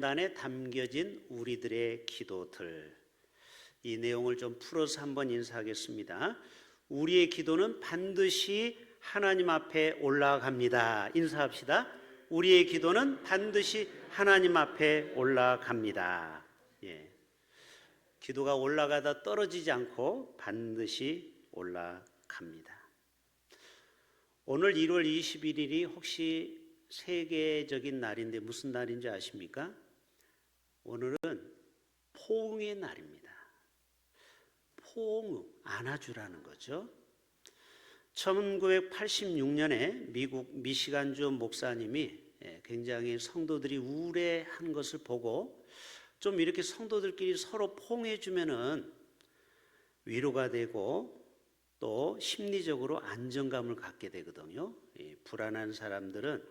단에 담겨진 우리들의 기도들, 이 내용을 좀 풀어서 한번 인사하겠습니다. 우리의 기도는 반드시 하나님 앞에 올라갑니다. 인사합시다. 우리의 기도는 반드시 하나님 앞에 올라갑니다. 기도가 올라가다 떨어지지 않고 반드시 올라갑니다. 오늘 1월 21일이 혹시 세계적인 날인데 무슨 날인지 아십니까? 오늘은 포옹의 날입니다. 포옹, 안아주라는 거죠. 1986년에 미국 미시간주 목사님이 굉장히 성도들이 우울해한 것을 보고 좀 이렇게 성도들끼리 서로 포옹해주면은 위로가 되고 또 심리적으로 안정감을 갖게 되거든요. 불안한 사람들은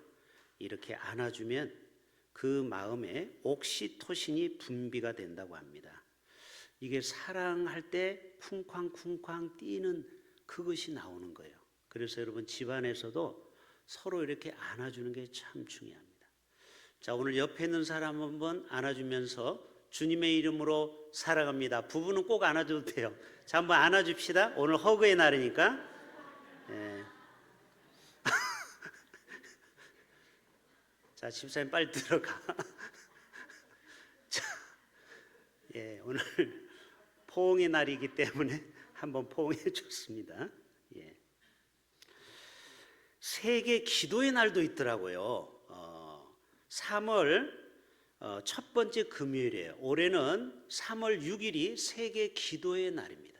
이렇게 안아주면 그 마음에 옥시토신이 분비가 된다고 합니다. 이게 사랑할 때 쿵쾅쿵쾅 뛰는 그것이 나오는 거예요. 그래서 여러분 집안에서도 서로 이렇게 안아주는 게 참 중요합니다. 자, 오늘 옆에 있는 사람 한번 안아주면서 주님의 이름으로 사랑합니다. 부부는 꼭 안아줘도 돼요. 자, 한번 안아줍시다. 오늘 허그의 날이니까. 자, 집사님 빨리 들어가. 자, 오늘 포옹의 날이기 때문에 한번 포옹해 줬습니다. 세계 기도의 날도 있더라고요. 3월 첫 번째 금요일이에요. 올해는 3월 6일이 세계 기도의 날입니다.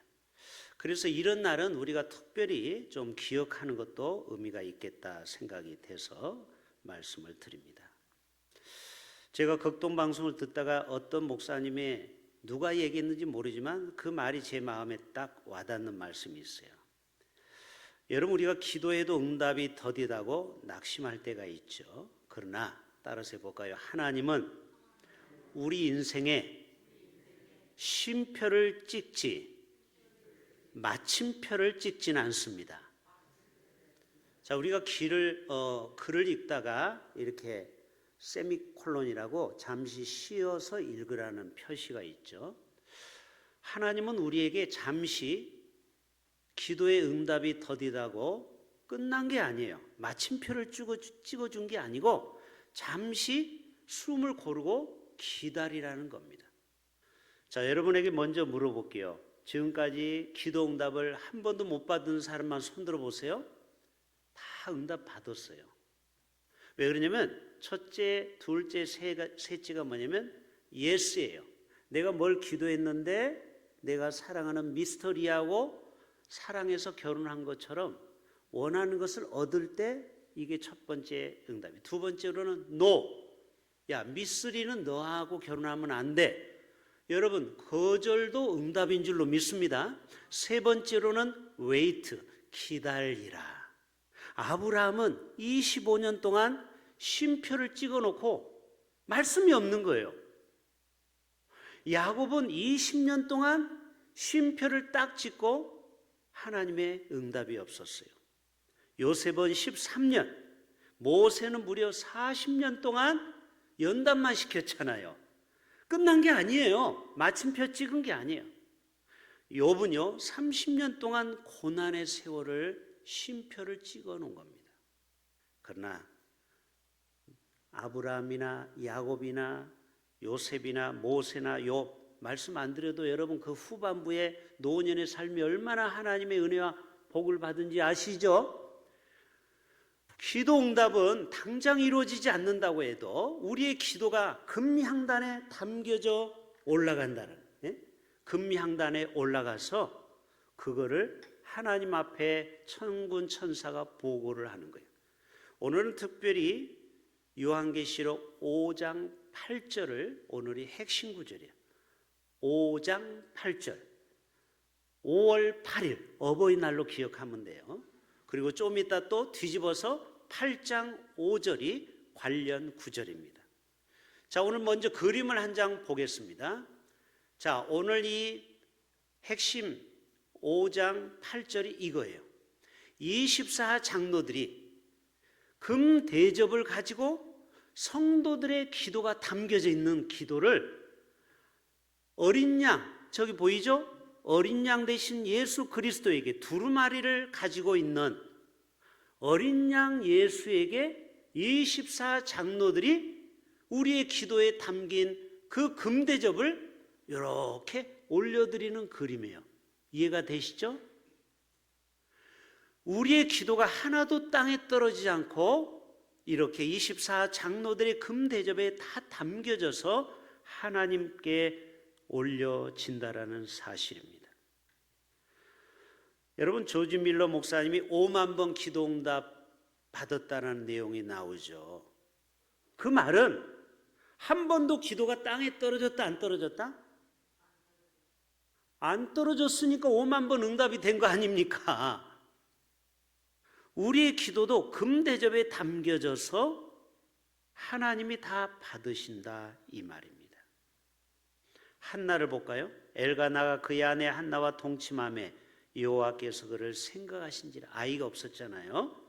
그래서 이런 날은 우리가 특별히 좀 기억하는 것도 의미가 있겠다 생각이 돼서 말씀을 드립니다. 제가 극동방송을 듣다가 어떤 목사님이 누가 얘기했는지 모르지만 그 말이 제 마음에 딱 와닿는 말씀이 있어요. 여러분, 우리가 기도해도 응답이 더디다고 낙심할 때가 있죠. 그러나 따라서 해볼까요? 하나님은 우리 인생에 쉼표를 찍지 마침표를 찍지는 않습니다. 자, 우리가 글을 읽다가 이렇게 세미콜론이라고 잠시 쉬어서 읽으라는 표시가 있죠. 하나님은 우리에게 잠시 기도의 응답이 더디다고 끝난 게 아니에요. 마침표를 찍어준 게 아니고 잠시 숨을 고르고 기다리라는 겁니다. 자, 여러분에게 먼저 물어볼게요. 지금까지 기도 응답을 한 번도 못 받은 사람만 손들어 보세요. 다 응답 받았어요. 왜 그러냐면 첫째, 둘째, 셋째가 뭐냐면 예스예요. 내가 뭘 기도했는데 내가 사랑하는 미스터리하고 사랑해서 결혼한 것처럼 원하는 것을 얻을 때 이게 첫 번째 응답이에요. 두 번째로는 노. 야, 미쓰리는 너하고 결혼하면 안 돼. 여러분, 거절도 응답인 줄로 믿습니다. 세 번째로는 웨이트, 기다리라. 아브라함은 25년 동안 쉼표를 찍어놓고 말씀이 없는 거예요. 야곱은 20년 동안 쉼표를 딱 찍고 하나님의 응답이 없었어요. 요셉은 13년, 모세는 무려 40년 동안 연단만 시켰잖아요. 끝난 게 아니에요. 마침표 찍은 게 아니에요. 욥은요 30년 동안 고난의 세월을 쉼표를 찍어 놓은 겁니다. 그러나 아브라함이나 야곱이나 요셉이나 모세나 욥 말씀 안 드려도 여러분 그 후반부에 노년의 삶이 얼마나 하나님의 은혜와 복을 받은지 아시죠? 기도 응답은 당장 이루어지지 않는다고 해도 우리의 기도가 금향단에 담겨져 올라간다는, 금향단에 올라가서 그거를 하나님 앞에 천군 천사가 보고를 하는 거예요. 오늘은 특별히 요한계시록 5장 8절을 오늘이 핵심 구절이에요. 5장 8절 5월 8일 어버이날로 기억하면 돼요. 그리고 좀 이따 또 뒤집어서 8장 5절이 관련 구절입니다. 자, 오늘 먼저 그림을 한 장 보겠습니다. 자, 오늘 이 핵심 5장 8절이 이거예요. 24 장로들이 금 대접을 가지고 성도들의 기도가 담겨져 있는 기도를 어린 양, 저기 보이죠? 어린 양 대신 예수 그리스도에게 두루마리를 가지고 있는 어린 양 예수에게 24 장로들이 우리의 기도에 담긴 그 금대접을 이렇게 올려드리는 그림이에요. 이해가 되시죠? 우리의 기도가 하나도 땅에 떨어지지 않고 이렇게 24 장로들의 금대접에 다 담겨져서 하나님께 올려진다라는 사실입니다. 여러분, 조지 밀러 목사님이 5만 번 기도응답 받았다는 내용이 나오죠. 그 말은 한 번도 기도가 땅에 떨어졌다 안 떨어졌다? 안 떨어졌으니까 5만 번 응답이 된 거 아닙니까? 우리의 기도도 금대접에 담겨져서 하나님이 다 받으신다 이 말입니다. 한나를 볼까요? 엘가나가 그의 아내 한나와 동침하며 여호와께서 그를 생각하신지라. 아이가 없었잖아요.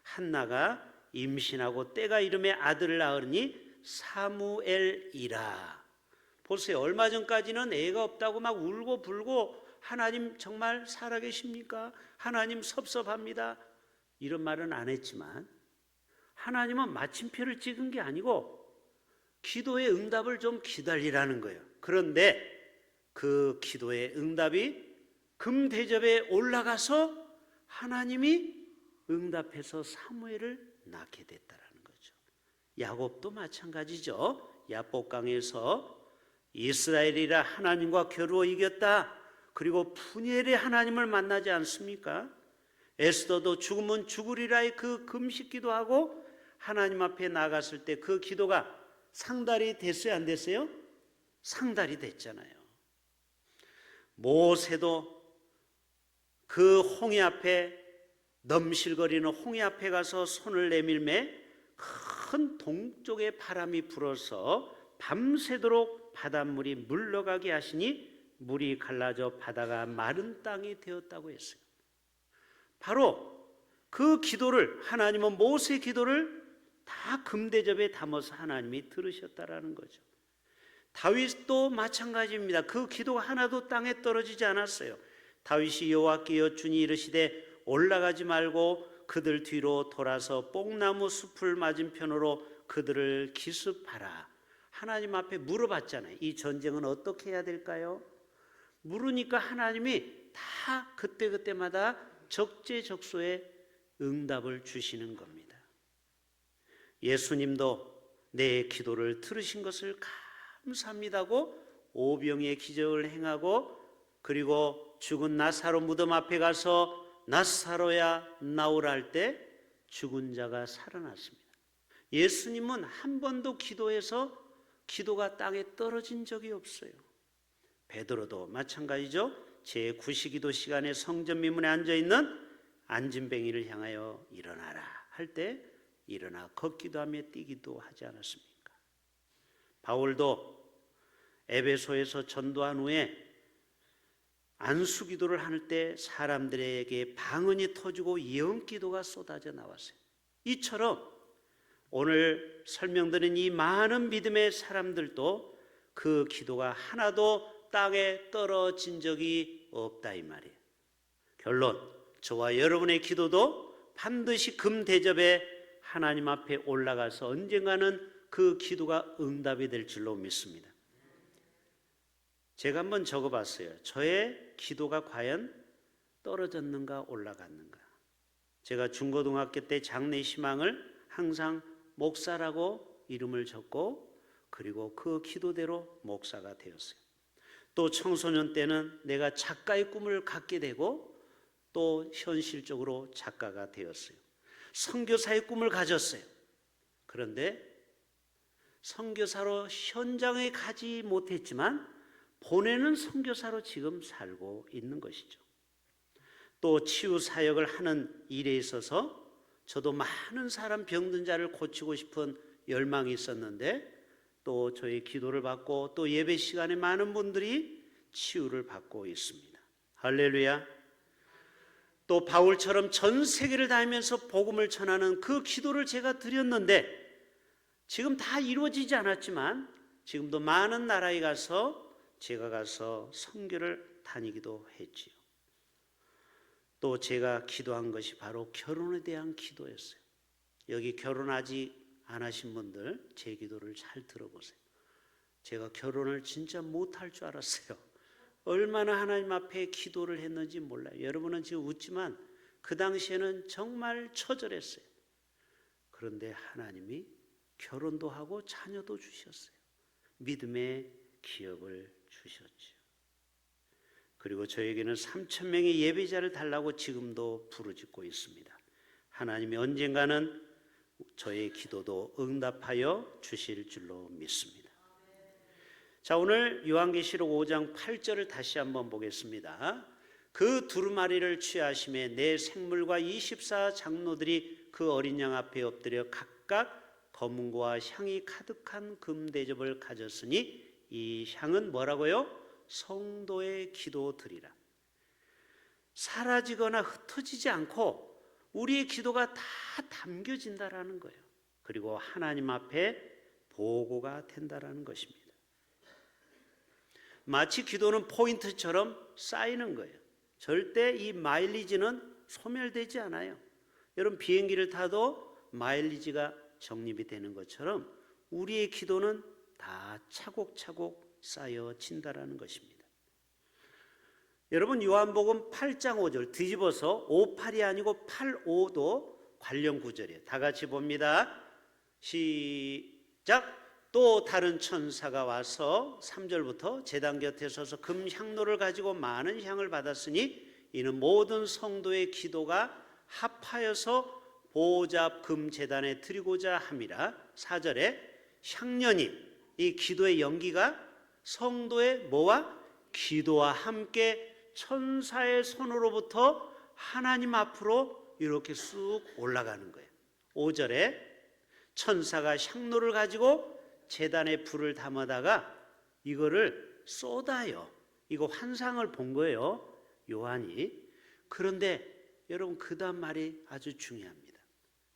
한나가 임신하고 때가 이름에 아들을 낳으니 사무엘이라. 보세요. 얼마 전까지는 애가 없다고 막 울고 불고 하나님 정말 살아계십니까? 하나님 섭섭합니다. 이런 말은 안 했지만 하나님은 마침표를 찍은 게 아니고 기도의 응답을 좀 기다리라는 거예요. 그런데 그 기도의 응답이 금대접에 올라가서 하나님이 응답해서 사무엘을 낳게 됐다라는 거죠. 야곱도 마찬가지죠. 야복강에서 이스라엘이라 하나님과 겨루어 이겼다. 그리고 푸니엘의 하나님을 만나지 않습니까? 에스더도 죽으면 죽으리라의 그 금식기도 하고 하나님 앞에 나갔을 때 그 기도가 상달이 됐어요, 안 됐어요? 상달이 됐잖아요. 모세도 그 홍해 앞에 넘실거리는 홍해 앞에 가서 손을 내밀매 큰 동쪽의 바람이 불어서 밤새도록 바닷물이 물러가게 하시니 물이 갈라져 바다가 마른 땅이 되었다고 했어요. 바로 그 기도를 하나님은 모세의 기도를 다 금대접에 담아서 하나님이 들으셨다라는 거죠. 다윗도 마찬가지입니다. 그 기도가 하나도 땅에 떨어지지 않았어요. 다윗이 여호와께 여쭈니 이르시되 올라가지 말고 그들 뒤로 돌아서 뽕나무 숲을 맞은편으로 그들을 기습하라. 하나님 앞에 물어봤잖아요. 이 전쟁은 어떻게 해야 될까요? 물으니까 하나님이 다 그때그때마다 적재적소에 응답을 주시는 겁니다. 예수님도 내 기도를 들으신 것을 감사합니다고 오병이의 기적을 행하고 그리고 죽은 나사로 무덤 앞에 가서 나사로야 나오라 할 때 죽은 자가 살아났습니다. 예수님은 한 번도 기도해서 기도가 땅에 떨어진 적이 없어요. 베드로도 마찬가지죠. 제9시기도 시간에 성전 미문에 앉아있는 안진뱅이를 향하여 일어나라 할 때 일어나 걷기도 하며 뛰기도 하지 않았습니까? 바울도 에베소에서 전도한 후에 안수기도를 할 때 사람들에게 방언이 터지고 예언기도가 쏟아져 나왔어요. 이처럼 오늘 설명드린 이 많은 믿음의 사람들도 그 기도가 하나도 땅에 떨어진 적이 없다 이 말이에요. 결론, 저와 여러분의 기도도 반드시 금대접에 하나님 앞에 올라가서 언젠가는 그 기도가 응답이 될 줄로 믿습니다. 제가 한번 적어봤어요. 저의 기도가 과연 떨어졌는가 올라갔는가. 제가 중고등학교 때 장래희망을 항상 목사라고 이름을 적고 그리고 그 기도대로 목사가 되었어요. 또 청소년 때는 내가 작가의 꿈을 갖게 되고 또 현실적으로 작가가 되었어요. 선교사의 꿈을 가졌어요. 그런데 선교사로 현장에 가지 못했지만 보내는 선교사로 지금 살고 있는 것이죠. 또 치유 사역을 하는 일에 있어서 저도 많은 사람 병든 자를 고치고 싶은 열망이 있었는데 또 저희 기도를 받고 또 예배 시간에 많은 분들이 치유를 받고 있습니다. 할렐루야. 또 바울처럼 전 세계를 다니면서 복음을 전하는 그 기도를 제가 드렸는데 지금 다 이루어지지 않았지만 지금도 많은 나라에 가서 제가 가서 선교를 다니기도 했지요. 또 제가 기도한 것이 바로 결혼에 대한 기도였어요. 여기 결혼하지 않으신 분들 제 기도를 잘 들어보세요. 제가 결혼을 진짜 못할 줄 알았어요. 얼마나 하나님 앞에 기도를 했는지 몰라요. 여러분은 지금 웃지만 그 당시에는 정말 처절했어요. 그런데 하나님이 결혼도 하고 자녀도 주셨어요. 믿음의 기업을 주셨죠. 그리고 저에게는 3,000명의 예배자를 달라고 지금도 부르짖고 있습니다. 하나님이 언젠가는 저의 기도도 응답하여 주실 줄로 믿습니다. 자, 오늘 요한계시록 5장 8절을 다시 한번 보겠습니다. 그 두루마리를 취하심에 내 생물과 24 장로들이 그 어린 양 앞에 엎드려 각각 검은고와 향이 가득한 금대접을 가졌으니 이 향은 뭐라고요? 성도의 기도드리라. 사라지거나 흩어지지 않고 우리의 기도가 다 담겨진다라는 거예요. 그리고 하나님 앞에 보고가 된다라는 것입니다. 마치 기도는 포인트처럼 쌓이는 거예요. 절대 이 마일리지는 소멸되지 않아요. 여러분 비행기를 타도 마일리지가 적립이 되는 것처럼 우리의 기도는 다 차곡차곡 쌓여진다라는 것입니다. 여러분 요한복음 8장 5절 뒤집어서 58이 아니고 85도 관련 구절이에요. 다 같이 봅니다. 시작. 또 다른 천사가 와서 3절부터 제단 곁에 서서 금 향로를 가지고 많은 향을 받았으니 이는 모든 성도의 기도가 합하여서 보호자 앞 금 제단에 드리고자 함이라. 4절에 향년이 이 기도의 연기가 성도의 뭐와 기도와 함께 천사의 손으로부터 하나님 앞으로 이렇게 쑥 올라가는 거예요. 5절에 천사가 향로를 가지고 제단에 불을 담아다가 이거를 쏟아요. 이거 환상을 본 거예요, 요한이. 그런데 여러분 그 다음 말이 아주 중요합니다.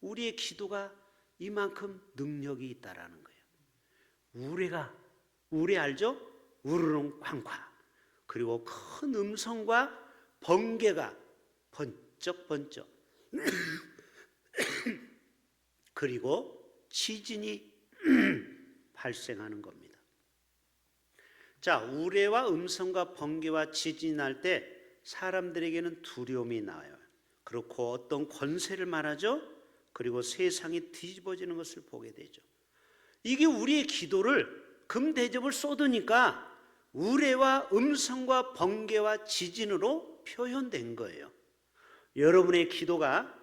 우리의 기도가 이만큼 능력이 있다라는 거예요. 우레 알죠? 우르릉 쾅쾅. 그리고 큰 음성과 번개가 번쩍번쩍 그리고 지진이 발생하는 겁니다. 자, 우레와 음성과 번개와 지진이 날 때 사람들에게는 두려움이 나와요. 그렇고 어떤 권세를 말하죠. 그리고 세상이 뒤집어지는 것을 보게 되죠. 이게 우리의 기도를 금대접을 쏟으니까 우레와 음성과 번개와 지진으로 표현된 거예요. 여러분의 기도가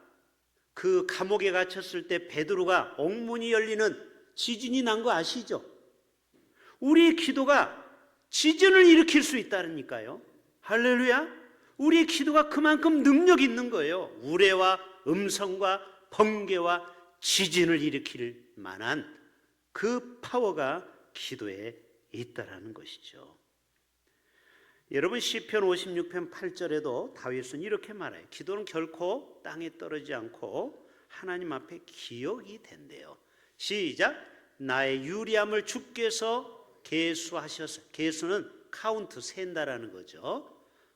그 감옥에 갇혔을 때 베드로가 옥문이 열리는 지진이 난 거 아시죠? 우리의 기도가 지진을 일으킬 수 있다니까요. 할렐루야. 우리의 기도가 그만큼 능력 있는 거예요. 우레와 음성과 번개와 지진을 일으킬 만한 그 파워가 기도에 있다라는 것이죠. 여러분 시편 56편 8절에도 다윗은 이렇게 말해요. 기도는 결코 땅에 떨어지지 않고 하나님 앞에 기억이 된대요. 시작. 나의 유리함을 주께서 계수하셔서, 계수는 카운트, 센다라는 거죠.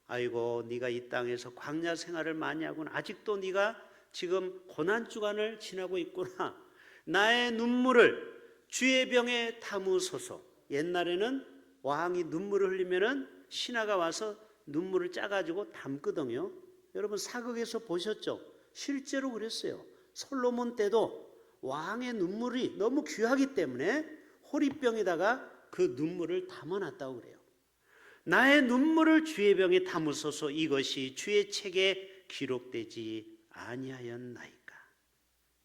아이고 네가 이 땅에서 광야 생활을 많이 하구나. 아직도 네가 지금 고난 주간을 지나고 있구나. 나의 눈물을 주의 병에 담으소서. 옛날에는 왕이 눈물을 흘리면은 신하가 와서 눈물을 짜가지고 담거든요. 여러분 사극에서 보셨죠? 실제로 그랬어요. 솔로몬 때도 왕의 눈물이 너무 귀하기 때문에 호리병에다가 그 눈물을 담아놨다고 그래요. 나의 눈물을 주의 병에 담으소서. 이것이 주의 책에 기록되지 아니하였나이까.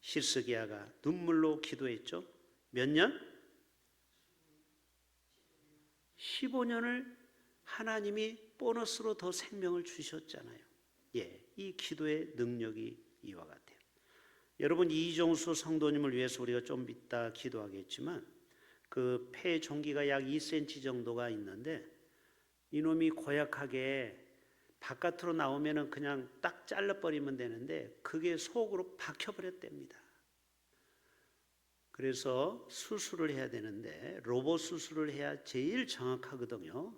히스기야가 눈물로 기도했죠. 몇 년? 15년을 하나님이 보너스로 더 생명을 주셨잖아요. 예, 이 기도의 능력이 이와 같아요. 여러분 이종수 성도님을 위해서 우리가 좀 이따 기도하겠지만 그 폐 종기가 약 2cm 정도가 있는데 이놈이 고약하게 바깥으로 나오면은 그냥 딱 잘라버리면 되는데 그게 속으로 박혀버렸답니다. 그래서 수술을 해야 되는데 로봇 수술을 해야 제일 정확하거든요.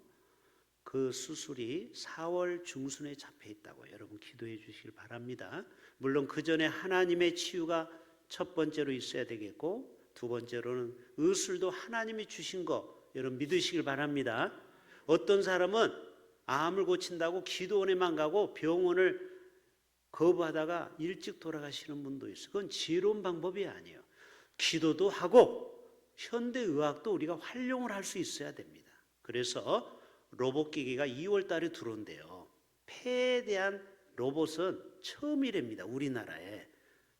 그 수술이 4월 중순에 잡혀 있다고 여러분 기도해 주시길 바랍니다. 물론 그 전에 하나님의 치유가 첫 번째로 있어야 되겠고, 두 번째로는 의술도 하나님이 주신 거 여러분 믿으시길 바랍니다. 어떤 사람은 암을 고친다고 기도원에만 가고 병원을 거부하다가 일찍 돌아가시는 분도 있어요. 그건 지혜로운 방법이 아니에요. 기도도 하고 현대의학도 우리가 활용을 할 수 있어야 됩니다. 그래서 로봇 기기가 2월 달에 들어온대요. 폐에 대한 로봇은 처음이랍니다. 우리나라에.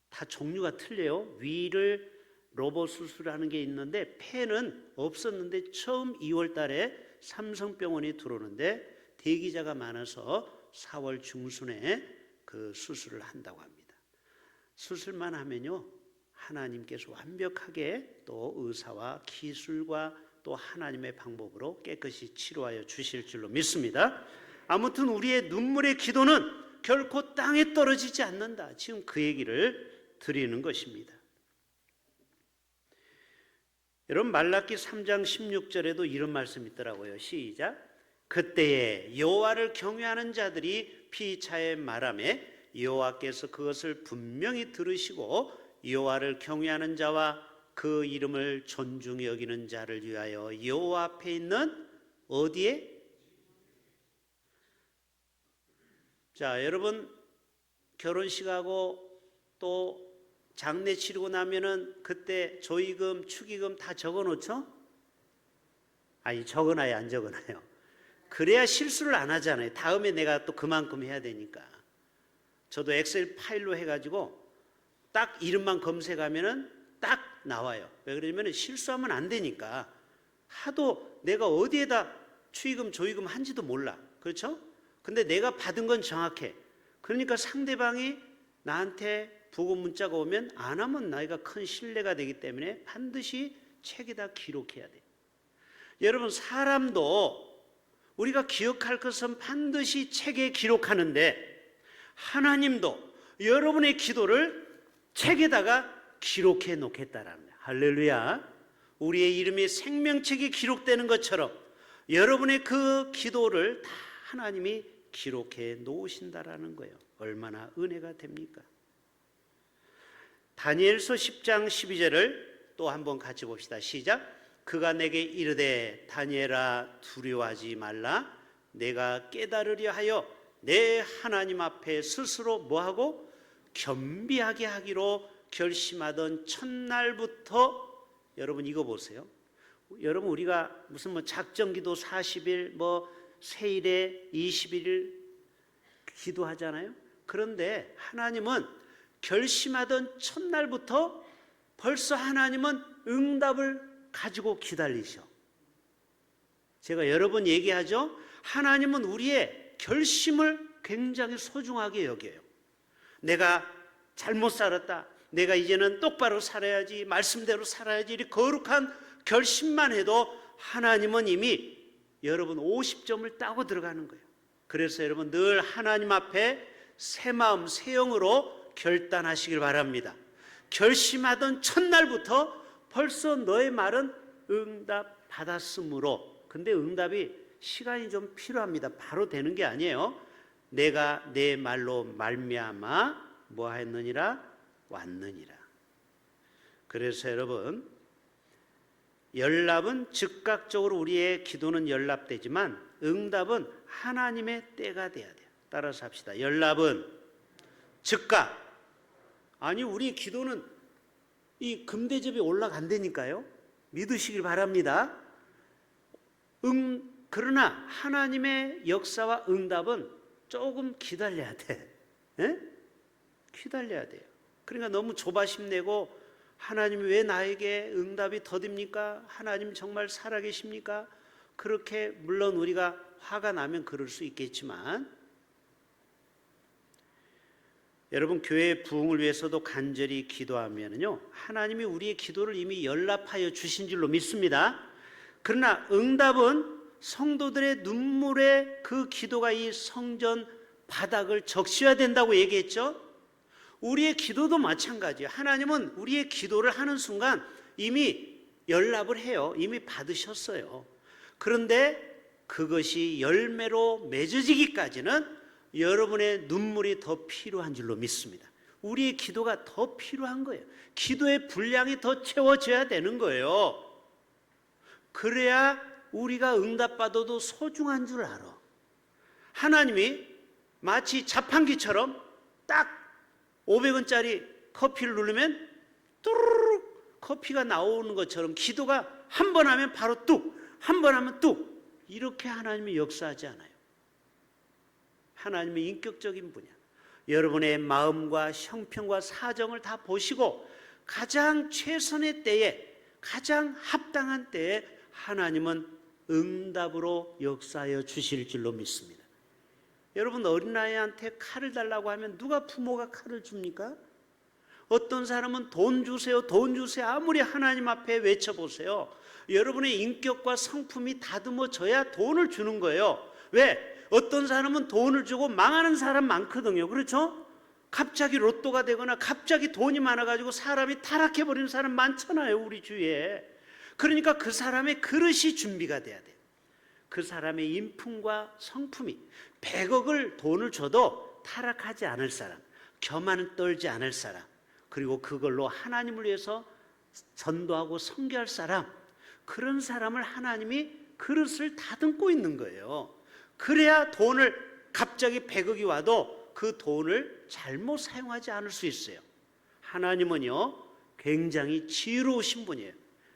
다 종류가 틀려요. 위를 로봇 수술하는 게 있는데 폐는 없었는데 처음 2월 달에 삼성병원이 들어오는데 대기자가 많아서 4월 중순에 그 수술을 한다고 합니다. 수술만 하면요, 하나님께서 완벽하게 또 의사와 기술과 또 하나님의 방법으로 깨끗이 치료하여 주실 줄로 믿습니다. 아무튼 우리의 눈물의 기도는 결코 땅에 떨어지지 않는다. 지금 그 얘기를 드리는 것입니다. 여러분 말라기 3장 16절에도 이런 말씀이 있더라고요. 시작. 그때에 여호와를 경외하는 자들이 피차에 말하매 여호와께서 그것을 분명히 들으시고 여호와를 경외하는 자와 그 이름을 존중히 여기는 자를 위하여 여호와 앞에 있는 어디에? 자, 여러분 결혼식하고 또 장례 치르고 나면은 그때 조의금, 축의금 다 적어 놓죠? 아니, 적어놔요, 안 적어놔요? 그래야 실수를 안 하잖아요. 다음에 내가 또 그만큼 해야 되니까. 저도 엑셀 파일로 해가지고 딱 이름만 검색하면은 딱 나와요. 왜 그러냐면 실수하면 안 되니까. 하도 내가 어디에다 축의금, 조의금 한지도 몰라. 그렇죠? 근데 내가 받은 건 정확해. 그러니까 상대방이 나한테 부고 문자가 오면 안 하면 나이가 큰 신뢰가 되기 때문에 반드시 책에다 기록해야 돼. 여러분 사람도 우리가 기억할 것은 반드시 책에 기록하는데 하나님도 여러분의 기도를 책에다가 기록해 놓겠다라는 거예요. 할렐루야. 우리의 이름이 생명책에 기록되는 것처럼 여러분의 그 기도를 다 하나님이 기록해 놓으신다라는 거예요. 얼마나 은혜가 됩니까? 다니엘서 10장 12절을 또 한번 같이 봅시다. 시작. 그가 내게 이르되 다니엘아 두려워하지 말라. 내가 깨달으려 하여 내 하나님 앞에 스스로 뭐하고 겸비하게 하기로 결심하던 첫날부터. 여러분 이거 보세요. 여러분 우리가 무슨 뭐 작정기도 40일 뭐 세일에 21일 기도하잖아요. 그런데 하나님은 결심하던 첫날부터 벌써 하나님은 응답을 가지고 기다리셔. 제가 여러 번 얘기하죠. 하나님은 우리의 결심을 굉장히 소중하게 여겨요. 내가 잘못 살았다. 내가 이제는 똑바로 살아야지. 말씀대로 살아야지. 이 거룩한 결심만 해도 하나님은 이미 여러분 50점을 따고 들어가는 거예요. 그래서 여러분 늘 하나님 앞에 새 마음 새 영으로 결단하시길 바랍니다. 결심하던 첫날부터 벌써 너의 말은 응답 받았으므로. 근데 응답이 시간이 좀 필요합니다. 바로 되는 게 아니에요. 내가 내 말로 말미암아 뭐 하였느니라? 왔느니라. 그래서 여러분 연락은 즉각적으로 우리의 기도는 연락되지만 응답은 하나님의 때가 돼야 돼요. 따라서 합시다. 연락은 즉각. 아니 우리 기도는 이 금대접이 올라간다니까요. 믿으시길 바랍니다. 그러나 하나님의 역사와 응답은 조금 기다려야 돼. 에? 기다려야 돼요. 그러니까 너무 조바심 내고 하나님이 왜 나에게 응답이 더딥니까? 하나님 정말 살아계십니까? 그렇게 물론 우리가 화가 나면 그럴 수 있겠지만 여러분 교회의 부흥을 위해서도 간절히 기도하면요 하나님이 우리의 기도를 이미 연락하여 주신 줄로 믿습니다. 그러나 응답은 성도들의 눈물의 그 기도가 이 성전 바닥을 적셔야 된다고 얘기했죠. 우리의 기도도 마찬가지예요. 하나님은 우리의 기도를 하는 순간 이미 연락을 해요. 이미 받으셨어요. 그런데 그것이 열매로 맺어지기까지는 여러분의 눈물이 더 필요한 줄로 믿습니다. 우리의 기도가 더 필요한 거예요. 기도의 분량이 더 채워져야 되는 거예요. 그래야 우리가 응답받아도 소중한 줄 알아. 하나님이 마치 자판기처럼 딱 500원짜리 커피를 누르면 뚜루룩 커피가 나오는 것처럼 기도가 한 번 하면 바로 뚝, 한 번 하면 뚝, 이렇게 하나님이 역사하지 않아요. 하나님의 인격적인 분야, 여러분의 마음과 형편과 사정을 다 보시고 가장 최선의 때에, 가장 합당한 때에 하나님은 응답으로 역사하여 주실 줄로 믿습니다. 여러분, 어린아이한테 칼을 달라고 하면 누가 부모가 칼을 줍니까? 어떤 사람은 돈 주세요, 돈 주세요. 아무리 하나님 앞에 외쳐보세요. 여러분의 인격과 성품이 다듬어져야 돈을 주는 거예요. 왜? 어떤 사람은 돈을 주고 망하는 사람 많거든요. 그렇죠? 갑자기 로또가 되거나 갑자기 돈이 많아가지고 사람이 타락해버리는 사람 많잖아요, 우리 주위에. 그러니까 그 사람의 그릇이 준비가 돼야 돼요. 그 사람의 인품과 성품이 100억을 돈을 줘도 타락하지 않을 사람, 교만 떨지 않을 사람, 그리고 그걸로 하나님을 위해서 전도하고 선교할 사람, 그런 사람을 하나님이 그릇을 다듬고 있는 거예요. 그래야 돈을 갑자기 100억이 와도 그 돈을 잘못 사용하지 않을 수 있어요. 하나님은요 굉장히 지혜로우신 분이에요.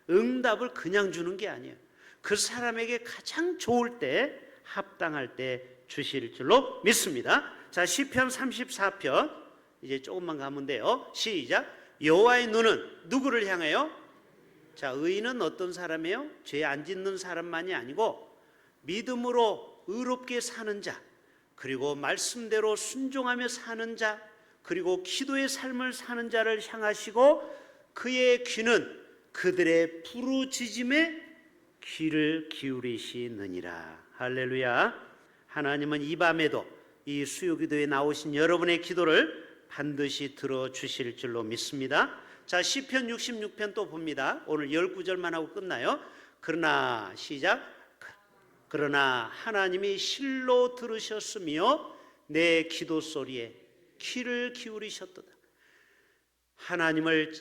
응답을 그냥 주는 게 아니에요. 그 사람에게 가장 좋을 때, 합당할 때 주실 줄로 믿습니다. 자, 시편 34편 이제 조금만 가면 돼요. 시작. 여호와의 눈은 누구를 향해요? 자, 의인은 어떤 사람이에요? 죄 안 짓는 사람만이 아니고 믿음으로 의롭게 사는 자, 그리고 말씀대로 순종하며 사는 자, 그리고 기도의 삶을 사는 자를 향하시고 그의 귀는 그들의 부르짖음에 귀를 기울이시느니라. 할렐루야. 하나님은 이 밤에도 이 수요기도에 나오신 여러분의 기도를 반드시 들어주실 줄로 믿습니다. 자, 시편 66편 또 봅니다. 오늘 10구절만 하고 끝나요. 그러나 시작. 그러나 하나님이 실로 들으셨으며 내 기도 소리에 귀를 기울이셨도다. 하나님을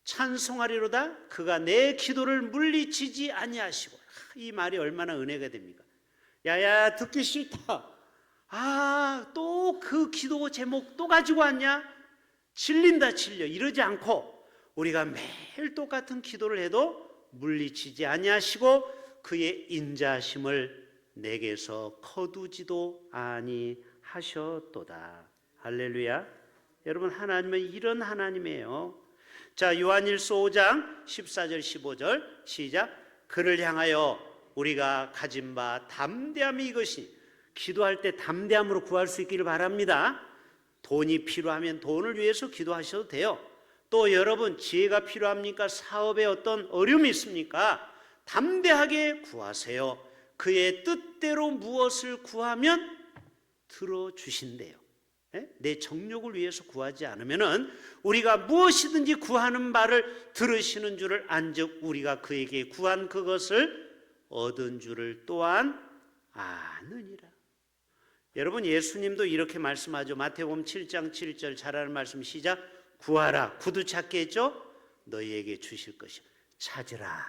찬송하리로다. 그가 내 기도를 물리치지 아니하시고. 이 말이 얼마나 은혜가 됩니까? 야야, 듣기 싫다. 또 그 기도 제목 또 가지고 왔냐? 질린다 질려. 이러지 않고 우리가 매일 똑같은 기도를 해도 물리치지 아니하시고 그의 인자심을 내게서 거두지도 아니하셨도다. 할렐루야. 여러분, 하나님은 이런 하나님이에요. 자, 요한일서 5장 14절 15절 시작. 그를 향하여 우리가 가진 바 담대함이 이것이. 기도할 때 담대함으로 구할 수 있기를 바랍니다. 돈이 필요하면 돈을 위해서 기도하셔도 돼요. 또 여러분, 지혜가 필요합니까? 사업에 어떤 어려움이 있습니까? 담대하게 구하세요. 그의 뜻대로 무엇을 구하면 들어주신대요. 내 정욕을 위해서 구하지 않으면은 우리가 무엇이든지 구하는 바를 들으시는 줄을 안즉 우리가 그에게 구한 그것을 얻은 줄을 또한 아느니라. 여러분, 예수님도 이렇게 말씀하죠. 마태복음 7장 7절 잘 아는 말씀 시작. 구하라. 구두 찾게 했죠? 너희에게 주실 것이요. 찾으라.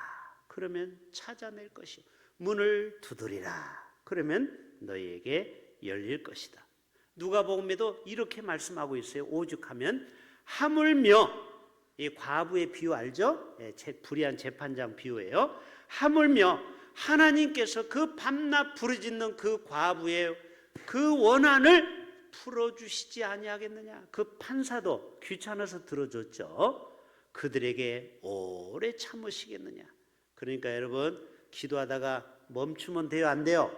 그러면 찾아낼 것이요. 문을 두드리라. 그러면 너희에게 열릴 것이다. 누가복음에도 이렇게 말씀하고 있어요. 오죽하면 하물며, 이 과부의 비유 알죠? 불의한 재판장 비유예요. 하물며 하나님께서 그 밤낮 부르짖는 그 과부의 그 원한을 풀어주시지 아니하겠느냐. 그 판사도 귀찮아서 들어줬죠. 그들에게 오래 참으시겠느냐. 그러니까 여러분, 기도하다가 멈추면 돼요, 안 돼요?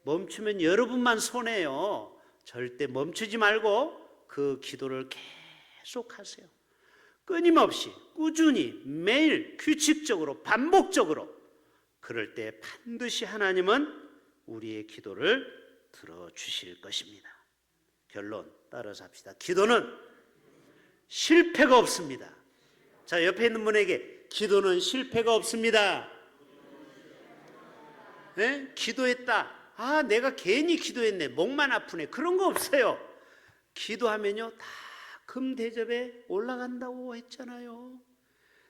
멈추면 여러분만 손해요. 절대 멈추지 말고 그 기도를 계속 하세요. 끊임없이 꾸준히 매일 규칙적으로 반복적으로. 그럴 때 반드시 하나님은 우리의 기도를 들어주실 것입니다. 결론 따라서 합시다. 기도는 실패가 없습니다. 자, 옆에 있는 분에게 기도는 실패가 없습니다. 네? 기도했다. 아, 내가 괜히 기도했네. 목만 아프네. 그런 거 없어요. 기도하면요, 다 금대접에 올라간다고 했잖아요.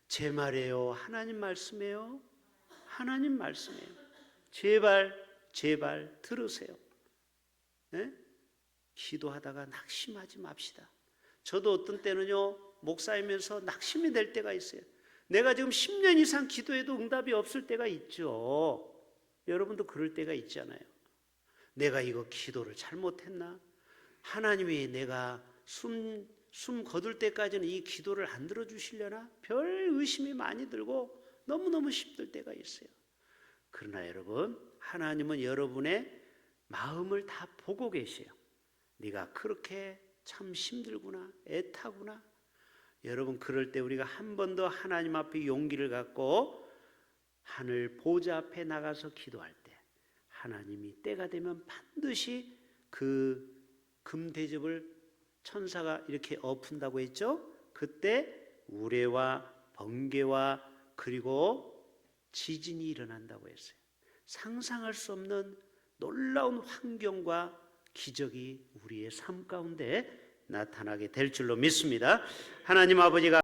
제 말이에요. 하나님 말씀이에요. 하나님 말씀이에요. 제발 들으세요. 네? 기도하다가 낙심하지 맙시다. 저도 어떤 때는요, 목사이면서 낙심이 될 때가 있어요. 내가 지금 10년 이상 기도해도 응답이 없을 때가 있죠. 여러분도 그럴 때가 있잖아요. 내가 이거 기도를 잘못했나? 하나님이 내가 숨 거둘 때까지는 이 기도를 안 들어주시려나? 별 의심이 많이 들고 너무너무 힘들 때가 있어요. 그러나 여러분, 하나님은 여러분의 마음을 다 보고 계세요. 네가 그렇게 참 힘들구나, 애타구나. 여러분, 그럴 때 우리가 한 번 더 하나님 앞에 용기를 갖고 하늘 보좌 앞에 나가서 기도할 때 하나님이 때가 되면 반드시 그 금대접을 천사가 이렇게 엎은다고 했죠. 그때 우레와 번개와 그리고 지진이 일어난다고 했어요. 상상할 수 없는 놀라운 환경과 기적이 우리의 삶 가운데 나타나게 될 줄로 믿습니다. 하나님 아버지가